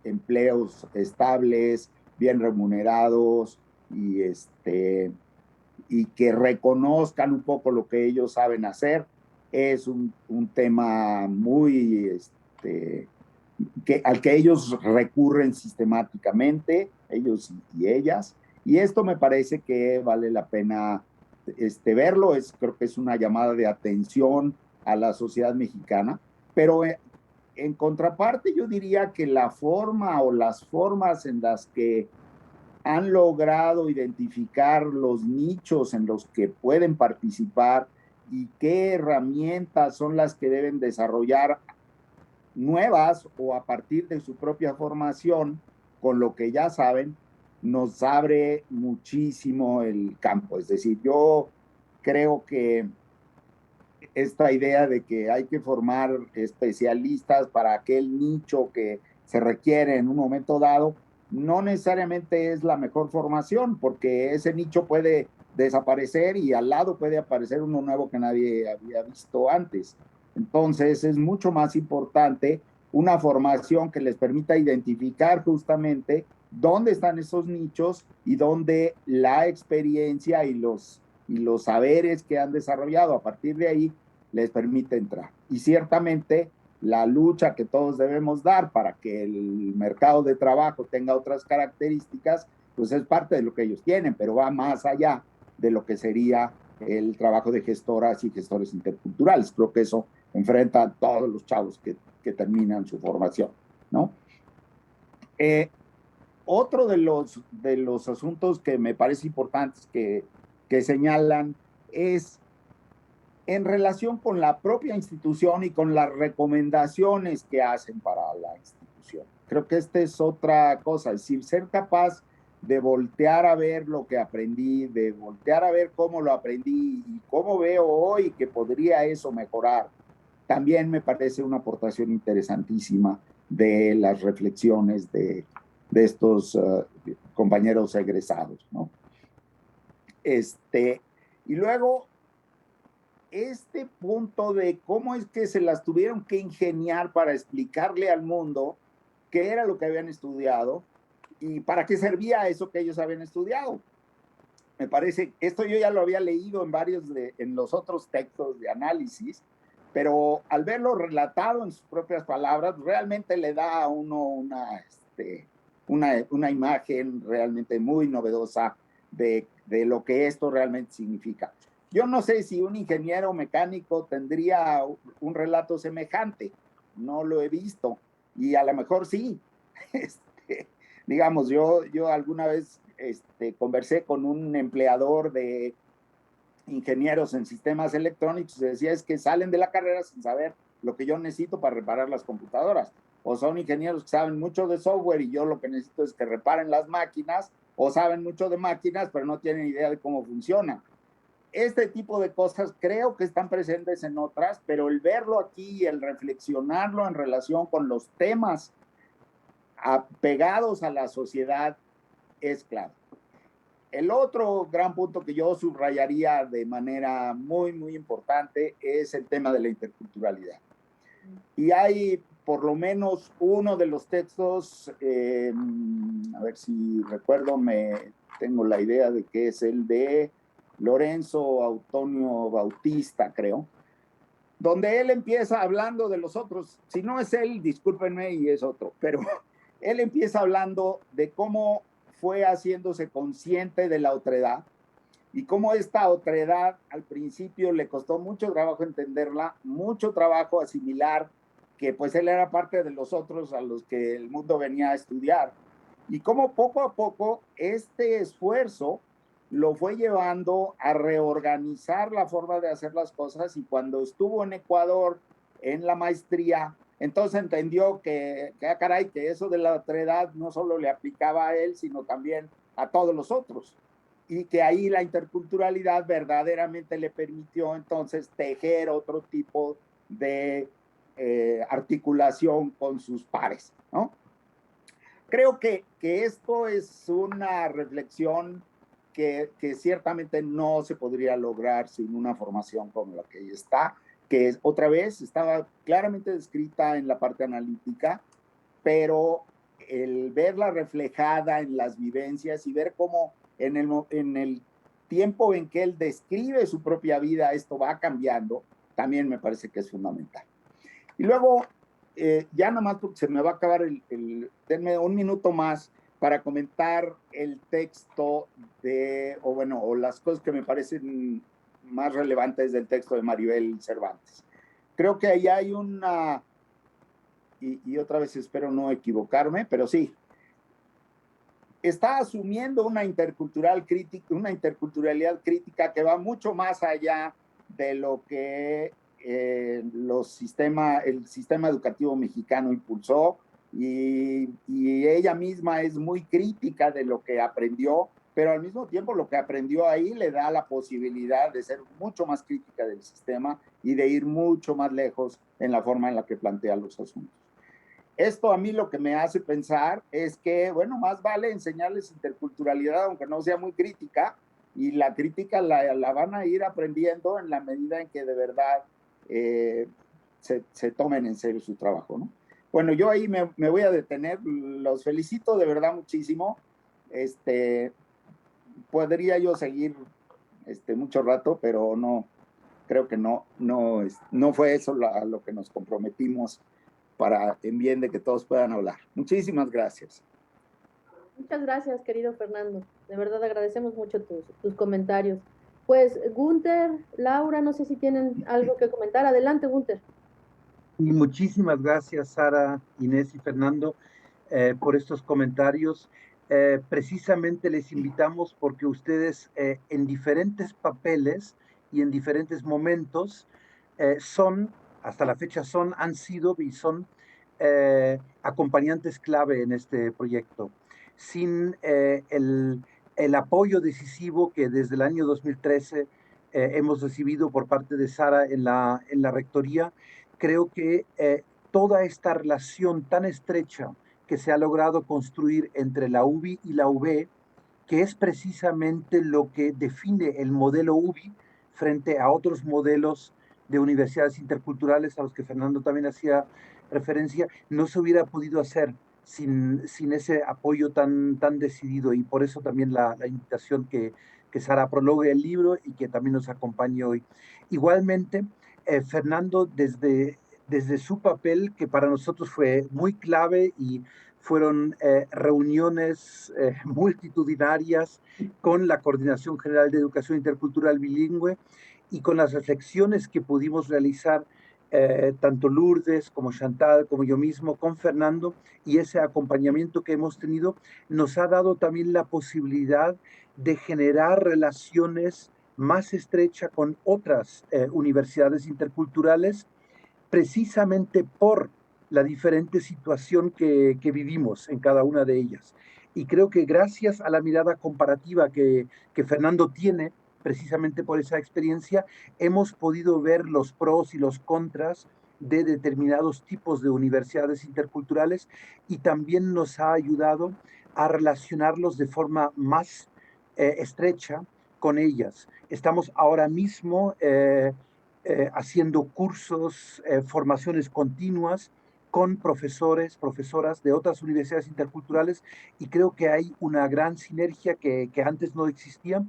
empleos estables, bien remunerados y que reconozcan un poco lo que ellos saben hacer, es un tema muy al que ellos recurren sistemáticamente, ellos y ellas, y esto me parece que vale la pena verlo. Creo que es una llamada de atención a la sociedad mexicana, pero en contraparte yo diría que la forma o las formas en las que han logrado identificar los nichos en los que pueden participar y qué herramientas son las que deben desarrollar nuevas o a partir de su propia formación con lo que ya saben, nos abre muchísimo el campo. Es decir, yo creo que esta idea de que hay que formar especialistas para aquel nicho que se requiere en un momento dado, no necesariamente es la mejor formación, porque ese nicho puede desaparecer y al lado puede aparecer uno nuevo que nadie había visto antes. Entonces es mucho más importante una formación que les permita identificar justamente dónde están esos nichos y dónde la experiencia y los saberes que han desarrollado a partir de ahí les permite entrar. Y ciertamente la lucha que todos debemos dar para que el mercado de trabajo tenga otras características, pues es parte de lo que ellos tienen, pero va más allá de lo que sería el trabajo de gestoras y gestores interculturales. Creo que eso enfrenta a todos los chavos que terminan su formación, ¿no? Otro de los asuntos que me parece importantes que señalan es en relación con la propia institución y con las recomendaciones que hacen para la institución. Creo que esta es otra cosa, es decir, ser capaz de voltear a ver lo que aprendí, de voltear a ver cómo lo aprendí y cómo veo hoy que podría eso mejorar, también me parece una aportación interesantísima de las reflexiones de estos compañeros egresados, ¿no? Y luego, este punto de cómo es que se las tuvieron que ingeniar para explicarle al mundo qué era lo que habían estudiado y para qué servía eso que ellos habían estudiado. Me parece, esto yo ya lo había leído en los otros textos de análisis, pero al verlo relatado en sus propias palabras, realmente le da a uno una imagen realmente muy novedosa de lo que esto realmente significa. Yo no sé si un ingeniero mecánico tendría un relato semejante, no lo he visto, y a lo mejor sí. Digamos, yo alguna vez conversé con un empleador de ingenieros en sistemas electrónicos y decía, es que salen de la carrera sin saber lo que yo necesito para reparar las computadoras. O son ingenieros que saben mucho de software y yo lo que necesito es que reparen las máquinas, o saben mucho de máquinas pero no tienen idea de cómo funcionan. Este tipo de cosas creo que están presentes en otras, pero el verlo aquí y el reflexionarlo en relación con los temas apegados a la sociedad es clave. El otro gran punto que yo subrayaría de manera muy, muy importante es el tema de la interculturalidad. Y hay por lo menos uno de los textos, a ver si recuerdo, tengo la idea de que es el de Lorenzo Antonio Bautista, creo, donde él empieza hablando de los otros. Si no es él, discúlpenme y es otro, pero él empieza hablando de cómo fue haciéndose consciente de la otredad y cómo esta otredad al principio le costó mucho trabajo entenderla, mucho trabajo asimilar que pues él era parte de los otros a los que el mundo venía a estudiar, y cómo poco a poco este esfuerzo lo fue llevando a reorganizar la forma de hacer las cosas, y cuando estuvo en Ecuador en la maestría, entonces entendió que caray, que eso de la otredad no solo le aplicaba a él, sino también a todos los otros, y que ahí la interculturalidad verdaderamente le permitió entonces tejer otro tipo de articulación con sus pares, ¿no? Creo que esto es una reflexión que ciertamente no se podría lograr sin una formación como la que está, que otra vez estaba claramente descrita en la parte analítica, pero el verla reflejada en las vivencias y ver cómo en el tiempo en que él describe su propia vida esto va cambiando, también me parece que es fundamental. Y luego, ya nada más porque se me va a acabar denme un minuto más para comentar el texto o las cosas que me parecen más relevantes del texto de Maribel Cervantes. Creo que ahí hay y otra vez espero no equivocarme, pero sí, está asumiendo una interculturalidad crítica que va mucho más allá de lo que el sistema educativo mexicano impulsó, y ella misma es muy crítica de lo que aprendió, pero al mismo tiempo lo que aprendió ahí le da la posibilidad de ser mucho más crítica del sistema y de ir mucho más lejos en la forma en la que plantea los asuntos. Esto a mí lo que me hace pensar es que, bueno, más vale enseñarles interculturalidad, aunque no sea muy crítica, y la crítica la van a ir aprendiendo en la medida en que de verdad se tomen en serio su trabajo, ¿no? Bueno, yo ahí me voy a detener, los felicito de verdad muchísimo. Podría yo seguir mucho rato, pero no, creo que no fue eso a lo que nos comprometimos en bien de que todos puedan hablar. Muchísimas gracias. Muchas gracias, querido Fernando. De verdad agradecemos mucho tus comentarios. Pues, Gunther, Laura, no sé si tienen algo que comentar. Adelante, Gunther. Y muchísimas gracias, Sara, Inés y Fernando, por estos comentarios. Precisamente les invitamos porque ustedes en diferentes papeles y en diferentes momentos hasta la fecha han sido y son acompañantes clave en este proyecto. sin el apoyo decisivo que desde el año 2013 hemos recibido por parte de Sara en la rectoría. Creo que toda esta relación tan estrecha que se ha logrado construir entre la UBI y la UB, que es precisamente lo que define el modelo UBI frente a otros modelos de universidades interculturales a los que Fernando también hacía referencia, no se hubiera podido hacer sin ese apoyo tan decidido, y por eso también la invitación que Sara prologue el libro y que también nos acompañe hoy. Igualmente, Fernando, desde su papel, que para nosotros fue muy clave, y fueron reuniones multitudinarias con la Coordinación General de Educación Intercultural Bilingüe, y con las reflexiones que pudimos realizar tanto Lourdes como Chantal, como yo mismo, con Fernando, y ese acompañamiento que hemos tenido nos ha dado también la posibilidad de generar relaciones más estrechas con otras universidades interculturales, precisamente por la diferente situación que vivimos en cada una de ellas. Y creo que gracias a la mirada comparativa que Fernando tiene, precisamente por esa experiencia, hemos podido ver los pros y los contras de determinados tipos de universidades interculturales, y también nos ha ayudado a relacionarlos de forma más estrecha con ellas. Estamos ahora mismo haciendo cursos, formaciones continuas con profesores, profesoras de otras universidades interculturales, y creo que hay una gran sinergia que antes no existía,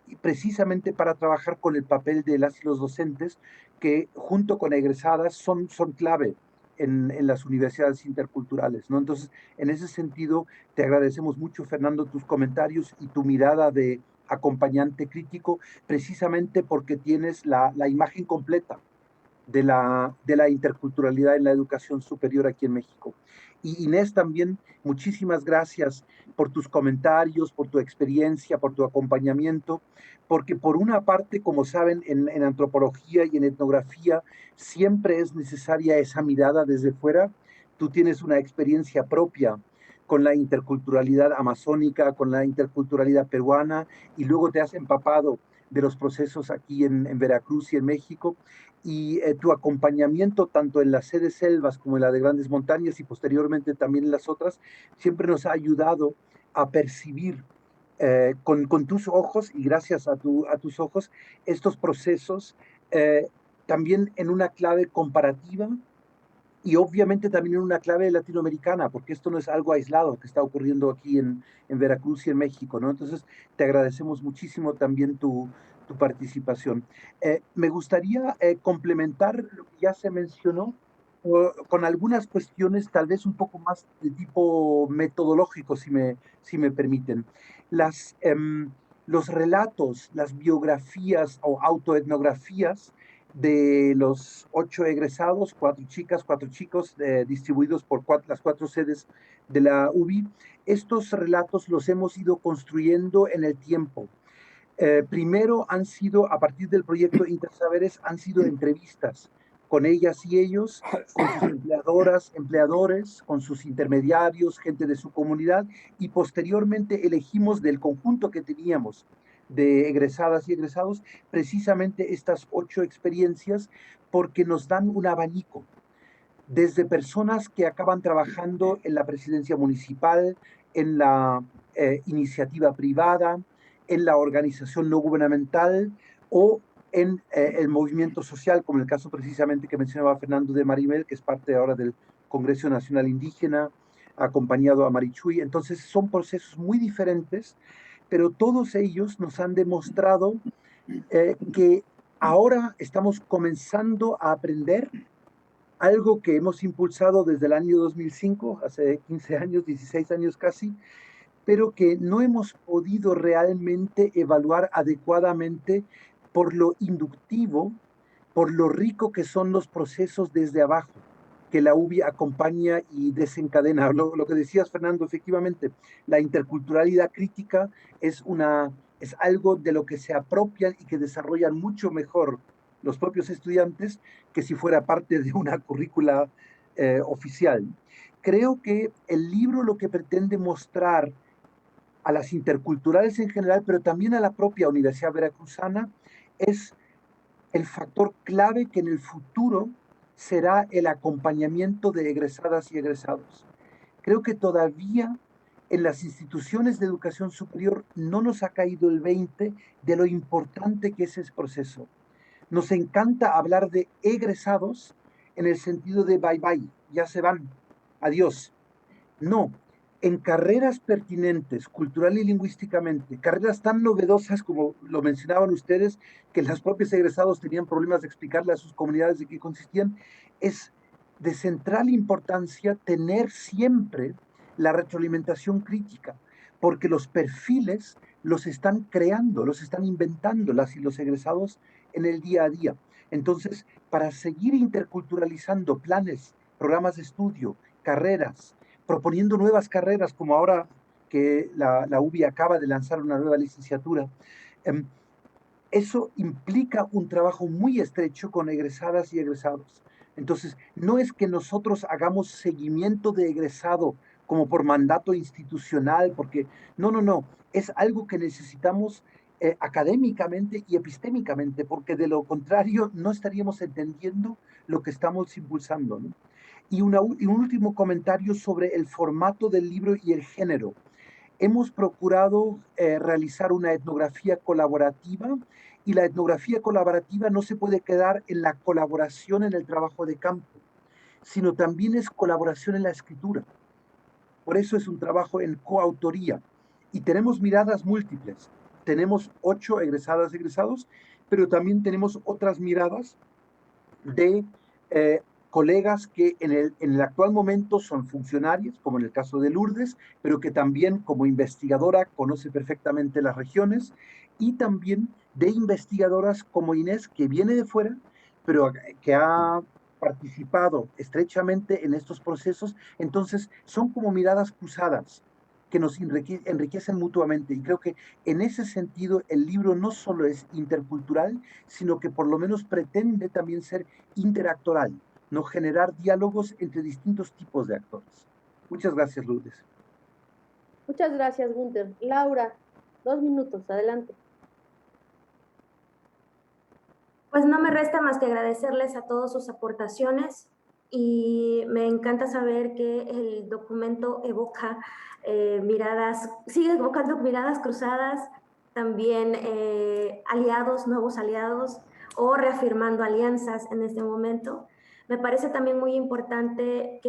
y precisamente para trabajar con el papel de las y los docentes, que junto con egresadas son clave en las universidades interculturales, ¿no? Entonces, en ese sentido, te agradecemos mucho, Fernando, tus comentarios y tu mirada de acompañante crítico, precisamente porque tienes la imagen completa de la interculturalidad en la educación superior aquí en México. Y Inés, también muchísimas gracias por tus comentarios, por tu experiencia, por tu acompañamiento, porque por una parte, como saben, en antropología y en etnografía siempre es necesaria esa mirada desde fuera. Tú tienes una experiencia propia con la interculturalidad amazónica, con la interculturalidad peruana, y luego te has empapado de los procesos aquí en Veracruz y en México, y tu acompañamiento tanto en la sede Selvas como en la de Grandes Montañas, y posteriormente también en las otras, siempre nos ha ayudado a percibir con tus ojos, y gracias a tus ojos, estos procesos también en una clave comparativa, y obviamente también en una clave latinoamericana, porque esto no es algo aislado que está ocurriendo aquí en Veracruz y en México, ¿no? Entonces, te agradecemos muchísimo también tu participación. Me gustaría complementar lo que ya se mencionó con algunas cuestiones tal vez un poco más de tipo metodológico, si me permiten. Los relatos, las biografías o autoetnografías de los 8 egresados, 4 chicas, 4 chicos, distribuidos por las 4 sedes de la UBI. Estos relatos los hemos ido construyendo en el tiempo. Primero han sido, a partir del proyecto Intersaberes, han sido entrevistas con ellas y ellos, con sus empleadoras, empleadores, con sus intermediarios, gente de su comunidad, y posteriormente elegimos del conjunto que teníamos de egresadas y egresados precisamente estas 8 experiencias, porque nos dan un abanico desde personas que acaban trabajando en la presidencia municipal, en la iniciativa privada, en la organización no gubernamental o en el movimiento social, como el caso precisamente que mencionaba Fernando de Marimel, que es parte ahora del Congreso Nacional Indígena, acompañado a Marichuy. Entonces son procesos muy diferentes, pero todos ellos nos han demostrado que ahora estamos comenzando a aprender algo que hemos impulsado desde el año 2005, hace 15 años, 16 años casi, pero que no hemos podido realmente evaluar adecuadamente por lo inductivo, por lo rico que son los procesos desde abajo, que la UBI acompaña y desencadena. Lo que decías, Fernando, efectivamente, la interculturalidad crítica es algo de lo que se apropian y que desarrollan mucho mejor los propios estudiantes que si fuera parte de una currícula oficial. Creo que el libro lo que pretende mostrar a las interculturales en general, pero también a la propia Universidad Veracruzana, es el factor clave que en el futuro será el acompañamiento de egresadas y egresados. Creo que todavía en las instituciones de educación superior no nos ha caído el 20 de lo importante que es ese proceso. Nos encanta hablar de egresados en el sentido de bye bye, ya se van, adiós. No, en carreras pertinentes, cultural y lingüísticamente, carreras tan novedosas como lo mencionaban ustedes, que los propios egresados tenían problemas de explicarle a sus comunidades de qué consistían, es de central importancia tener siempre la retroalimentación crítica, porque los perfiles los están creando, los están inventando las y los egresados en el día a día. Entonces, para seguir interculturalizando planes, programas de estudio, carreras, proponiendo nuevas carreras, como ahora que la UBI acaba de lanzar una nueva licenciatura, eso implica un trabajo muy estrecho con egresadas y egresados. Entonces, no es que nosotros hagamos seguimiento de egresado como por mandato institucional, porque no, es algo que necesitamos académicamente y epistémicamente, porque de lo contrario no estaríamos entendiendo lo que estamos impulsando, ¿no? Y un último comentario sobre el formato del libro y el género. Hemos procurado realizar una etnografía colaborativa, y la etnografía colaborativa no se puede quedar en la colaboración en el trabajo de campo, sino también es colaboración en la escritura. Por eso es un trabajo en coautoría. Y tenemos miradas múltiples. Tenemos 8 egresadas, egresados, pero también tenemos otras miradas de colegas que en el actual momento son funcionarios, como en el caso de Lourdes, pero que también como investigadora conoce perfectamente las regiones, y también de investigadoras como Inés, que viene de fuera, pero que ha participado estrechamente en estos procesos. Entonces son como miradas cruzadas que nos enriquecen mutuamente, y creo que en ese sentido el libro no solo es intercultural, sino que por lo menos pretende también ser interactoral, no generar diálogos entre distintos tipos de actores. Muchas gracias, Lourdes. Muchas gracias, Gunther. Laura, 2 minutos, adelante. Pues no me resta más que agradecerles a todos sus aportaciones, y me encanta saber que el documento evoca sigue evocando miradas cruzadas, también aliados, nuevos aliados, o reafirmando alianzas en este momento. Me parece también muy importante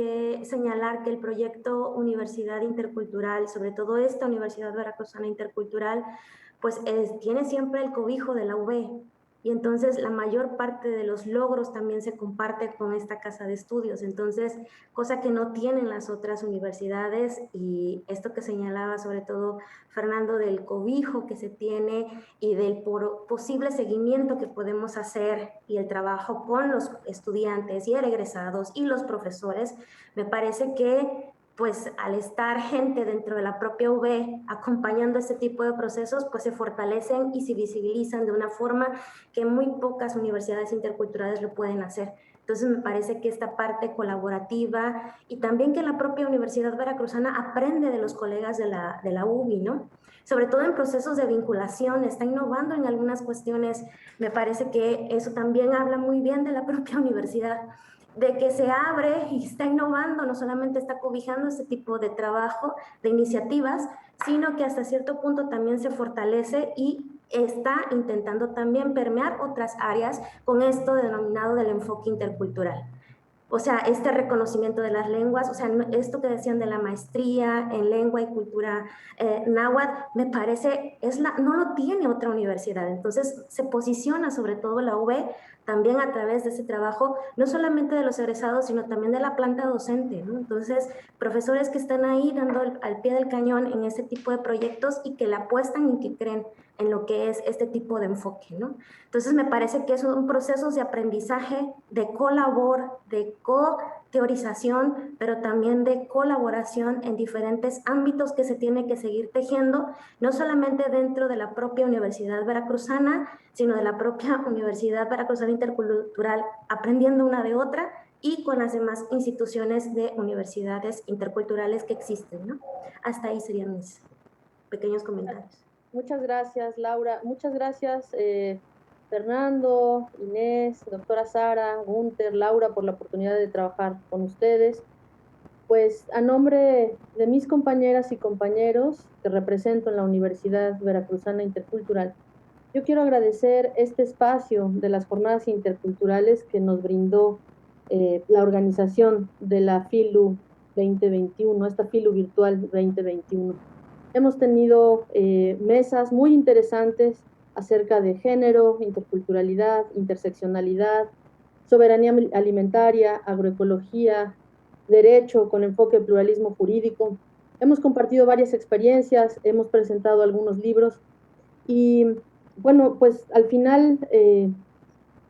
señalar que el proyecto Universidad Intercultural, sobre todo esta Universidad Veracruzana Intercultural, pues tiene siempre el cobijo de la UB. Y entonces la mayor parte de los logros también se comparte con esta casa de estudios. Entonces, cosa que no tienen las otras universidades, y esto que señalaba sobre todo Fernando del cobijo que se tiene y del posible seguimiento que podemos hacer, y el trabajo con los estudiantes y egresados y los profesores, me parece que pues al estar gente dentro de la propia UB acompañando este tipo de procesos, pues se fortalecen y se visibilizan de una forma que muy pocas universidades interculturales lo pueden hacer. Entonces me parece que esta parte colaborativa, y también que la propia Universidad Veracruzana aprende de los colegas de la UBI, ¿no? Sobre todo en procesos de vinculación, está innovando en algunas cuestiones. Me parece que eso también habla muy bien de la propia universidad, de que se abre y está innovando, no solamente está cobijando este tipo de trabajo, de iniciativas, sino que hasta cierto punto también se fortalece y está intentando también permear otras áreas con esto denominado del enfoque intercultural. O sea, este reconocimiento de las lenguas, o sea, esto que decían de la maestría en lengua y cultura náhuatl, me parece, no lo tiene otra universidad. Entonces, se posiciona sobre todo la UB también a través de ese trabajo, no solamente de los egresados, sino también de la planta docente, ¿no? Entonces, profesores que están ahí dando al pie del cañón en este tipo de proyectos, y que le apuestan y que creen en lo que es este tipo de enfoque, ¿no? Entonces me parece que son procesos de aprendizaje, de de co-teorización, pero también de colaboración en diferentes ámbitos que se tiene que seguir tejiendo, no solamente dentro de la propia Universidad Veracruzana, sino de la propia Universidad Veracruzana Intercultural, aprendiendo una de otra, y con las demás instituciones de universidades interculturales que existen, ¿no? Hasta ahí serían mis pequeños comentarios. Muchas gracias, Laura. Muchas gracias, Fernando, Inés, doctora Sara, Gunther, Laura, por la oportunidad de trabajar con ustedes. Pues a nombre de mis compañeras y compañeros que represento en la Universidad Veracruzana Intercultural, yo quiero agradecer este espacio de las jornadas interculturales que nos brindó la organización de la FILU 2021, esta FILU virtual 2021. Hemos tenido mesas muy interesantes acerca de género, interculturalidad, interseccionalidad, soberanía alimentaria, agroecología, derecho con enfoque de pluralismo jurídico. Hemos compartido varias experiencias, hemos presentado algunos libros y bueno, pues al final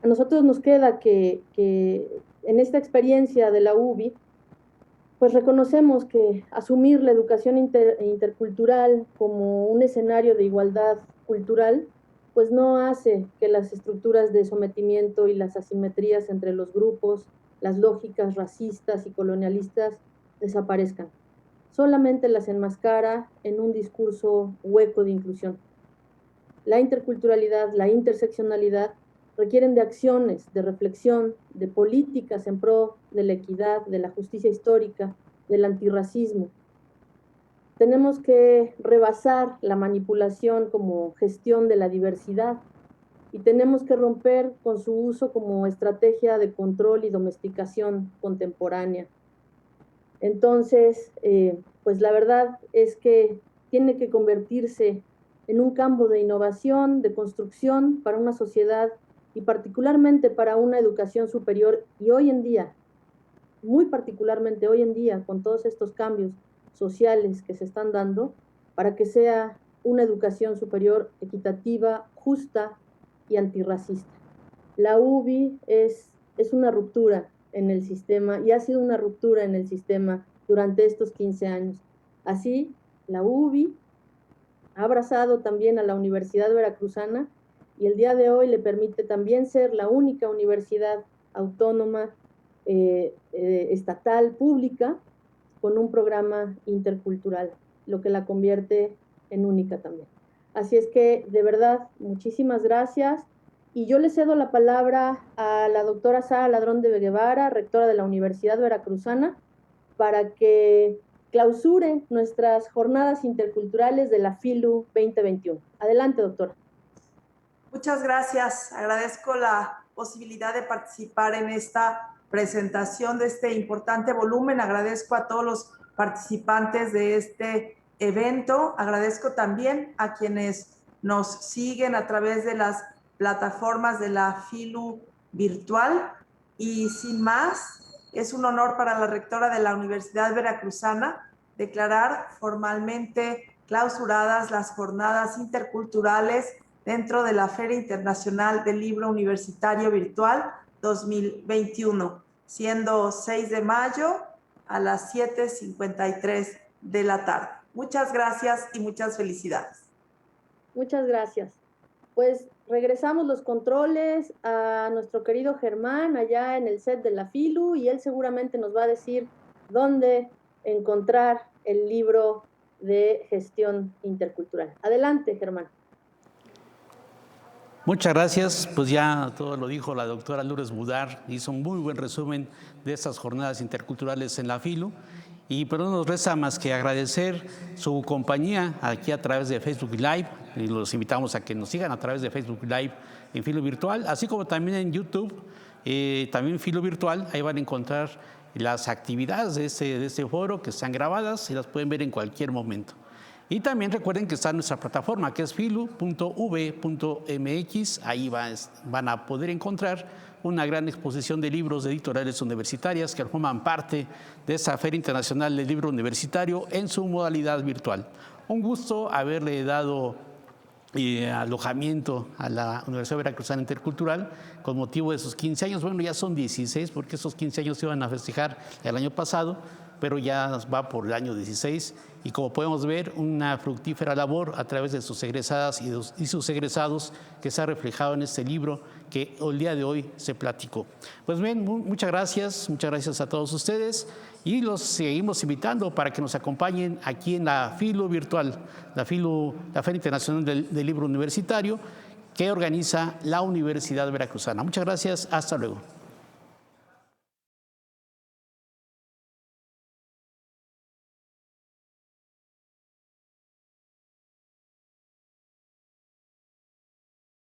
a nosotros nos queda que en esta experiencia de la UBI, pues reconocemos que asumir la educación intercultural como un escenario de igualdad cultural, pues no hace que las estructuras de sometimiento y las asimetrías entre los grupos, las lógicas racistas y colonialistas desaparezcan. Solamente las enmascara en un discurso hueco de inclusión. La interculturalidad, la interseccionalidad requieren de acciones, de reflexión, de políticas en pro de la equidad, de la justicia histórica, del antirracismo. Tenemos que rebasar la manipulación como gestión de la diversidad y tenemos que romper con su uso como estrategia de control y domesticación contemporánea. Entonces, pues la verdad es que tiene que convertirse en un campo de innovación, de construcción para una sociedad y particularmente para una educación superior. Y hoy en día, muy particularmente hoy en día, con todos estos cambios sociales que se están dando, para que sea una educación superior equitativa, justa y antirracista. La UBI es una ruptura en el sistema y ha sido una ruptura en el sistema durante estos 15 años. Así, la UBI ha abrazado también a la Universidad Veracruzana y el día de hoy le permite también ser la única universidad autónoma, estatal, pública, con un programa intercultural, lo que la convierte en única también. Así es que, de verdad, muchísimas gracias. Y yo le cedo la palabra a la doctora Sara Ladrón de Guevara, rectora de la Universidad Veracruzana, para que clausure nuestras jornadas interculturales de la FILU 2021. Adelante, doctora. Muchas gracias. Agradezco la posibilidad de participar en esta presentación de este importante volumen. Agradezco a todos los participantes de este evento. Agradezco también a quienes nos siguen a través de las plataformas de la FILU virtual. Y sin más, es un honor para la rectora de la Universidad Veracruzana declarar formalmente clausuradas las jornadas interculturales dentro de la Feria Internacional del Libro Universitario Virtual 2021, siendo 6 de mayo a las 7:53 de la tarde. Muchas gracias y muchas felicidades. Muchas gracias. Pues regresamos los controles a nuestro querido Germán allá en el set de la FILU y él seguramente nos va a decir dónde encontrar el libro de gestión intercultural. Adelante, Germán. Muchas gracias, pues ya todo lo dijo la doctora Lourdes Budar, hizo un muy buen resumen de estas jornadas interculturales en la FILU y pero no nos resta más que agradecer su compañía aquí a través de Facebook Live y los invitamos a que nos sigan a través de Facebook Live en FILU Virtual, así como también en YouTube, también FILU Virtual, ahí van a encontrar las actividades de este foro que están grabadas y las pueden ver en cualquier momento. Y también recuerden que está nuestra plataforma que es filu.v.mx, ahí van a poder encontrar una gran exposición de libros de editoriales universitarias que forman parte de esta Feria Internacional del Libro Universitario en su modalidad virtual. Un gusto haberle dado alojamiento a la Universidad Veracruzana Intercultural con motivo de sus 15 años. Bueno, ya son 16 porque esos 15 años se iban a festejar el año pasado, pero ya va por el año 16 y como podemos ver, una fructífera labor a través de sus egresadas y sus egresados que se ha reflejado en este libro que el día de hoy se platicó. Pues bien, muchas gracias a todos ustedes y los seguimos invitando para que nos acompañen aquí en la FILU virtual, la Feria Internacional del Libro Universitario, que organiza la Universidad Veracruzana. Muchas gracias, hasta luego.